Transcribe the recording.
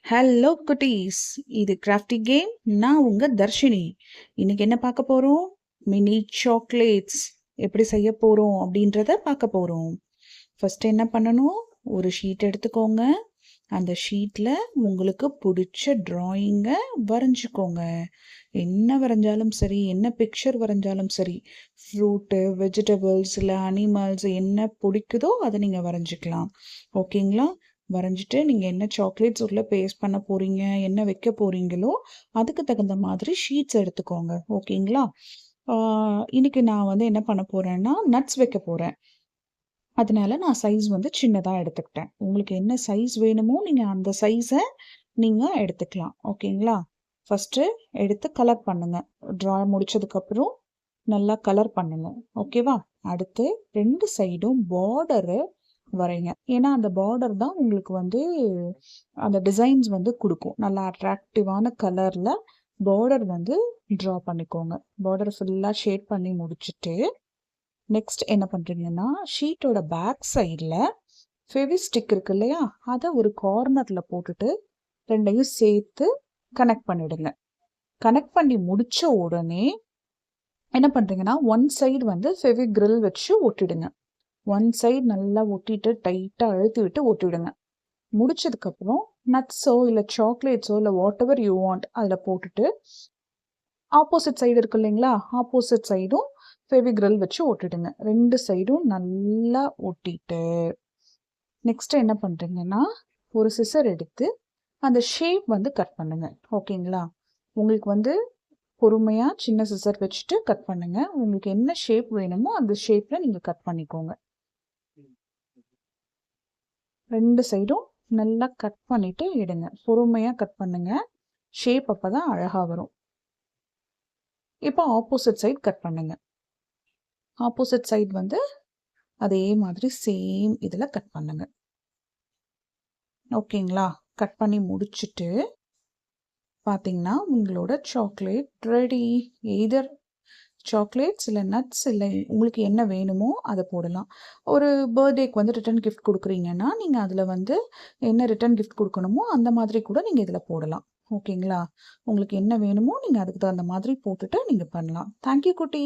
Hello குட்டீஸ், இது crafty game. நான் உங்க தர்ஷினி. இன்னைக்கு என்ன பார்க்க போறோம்? மினி சாக்லேட்ஸ் எப்படி செய்ய போறோம் அப்படின்றத பார்க்க போறோம். ஃபர்ஸ்ட் என்ன பண்ணணும்? ஒரு ஷீட் எடுத்துக்கோங்க. அந்த ஷீட்ல உங்களுக்கு பிடிச்ச டிராயிங்கை வரைஞ்சிக்கோங்க. என்ன வரைஞ்சாலும் சரி, என்ன பிக்சர் வரைஞ்சாலும் சரி, ஃப்ரூட்டு, வெஜிடபிள்ஸ் இல்லை அனிமல்ஸ் என்ன பிடிக்குதோ அதை நீங்கள் வரைஞ்சிக்கலாம். ஓகேங்களா? வரைஞ்சிட்டு நீங்கள் என்ன சாக்லேட்ஸ் உள்ள பேஸ்ட் பண்ண போகிறீங்க, என்ன வைக்க போகிறீங்களோ அதுக்கு தகுந்த மாதிரி ஷீட்ஸ் எடுத்துக்கோங்க. ஓகேங்களா? இன்னைக்கு நான் வந்து என்ன பண்ண போகிறேன்னா நட்ஸ் வைக்க போகிறேன். அதனால நான் சைஸ் வந்து சின்னதாக எடுத்துக்கிட்டேன். உங்களுக்கு என்ன சைஸ் வேணுமோ நீங்கள் அந்த சைஸை நீங்கள் எடுத்துக்கலாம். ஓகேங்களா? ஃபஸ்ட்டு எடுத்து கலர் பண்ணுங்க. ட்ரா முடிச்சதுக்கப்புறம் நல்லா கலர் பண்ணுங்க. ஓகேவா? அடுத்து 2 சைடும் பார்டரு வரைங்க. ஏன்னா அந்த பார்டர் தான் உங்களுக்கு வந்து அந்த டிசைன்ஸ் வந்து கொடுக்கும். நல்லா அட்ராக்டிவான கலரில் பார்டர் வந்து ட்ரா பண்ணிக்கோங்க. பார்டர் ஃபுல்லாக ஷேட் பண்ணி முடிச்சுட்டு நெக்ஸ்ட் என்ன பண்ணுறீங்கன்னா ஷீட்டோட பேக் சைடில் ஃபெவிஸ்டிக் இருக்கு இல்லையா, அதை ஒரு கார்னரில் போட்டுட்டு ரெண்டையும் சேர்த்து கனெக்ட் பண்ணிடுங்க. கனெக்ட் பண்ணி முடிச்ச உடனே என்ன பண்ணுறீங்கன்னா ஒன் சைடு வந்து ஃபெவிக்ரில் வச்சு ஒட்டிடுங்க. ஒன் சைடு நல்லா ஒட்டிட்டு டைட்டாக அழுத்தி விட்டு ஒட்டிவிடுங்க. முடிச்சதுக்கப்புறம் நட்ஸோ இல்லை சாக்லேட்ஸோ இல்லை வாட் எவர் யூ வாண்ட் அதில் போட்டுட்டு ஆப்போசிட் சைடு இருக்கு இல்லைங்களா, ஆப்போசிட் சைடும் ஃபெவிக்ரில் வச்சு ஒட்டிடுங்க. 2 சைடும் நல்லா ஒட்டிட்டு நெக்ஸ்ட் என்ன பண்ணுறீங்கன்னா ஒரு சிசர் எடுத்து அந்த ஷேப் வந்து கட் பண்ணுங்க. ஓகேங்களா? உங்களுக்கு வந்து பொறுமையாக சின்ன சிசர் வச்சுட்டு கட் பண்ணுங்க. உங்களுக்கு என்ன ஷேப் வேணுமோ அந்த ஷேப்பில் நீங்கள் கட் பண்ணிக்கோங்க. 2 சைடும் நல்லா கட் பண்ணிட்டு எடுங்க. பொறுமையாக கட் பண்ணுங்க. ஷேப் அப்போ தான் அழகாக வரும். இப்போ ஆப்போசிட் சைடு கட் பண்ணுங்க. ஆப்போசிட் சைடு வந்து அதே மாதிரி சேம் இதில் கட் பண்ணுங்க. ஓகேங்களா? கட் பண்ணி முடிச்சுட்டு பார்த்தீங்கன்னா உங்களோட சாக்லேட் ரெடி. எய்தர் சாக்லேட்ஸ் இல்லை நட்ஸ் இல்லை உங்களுக்கு என்ன வேணுமோ அதை போடலாம். ஒரு பர்த்டேக்கு வந்து ரிட்டன் கிஃப்ட் கொடுக்குறீங்கன்னா நீங்கள் அதில் வந்து என்ன ரிட்டன் கிஃப்ட் கொடுக்கணுமோ அந்த மாதிரி கூட நீங்கள் இதில் போடலாம். ஓகேங்களா? உங்களுக்கு என்ன வேணுமோ நீங்கள் அதுக்கு தகுந்த மாதிரி போட்டுட்டு நீங்கள் பண்ணலாம். தேங்க்யூ குட்டி.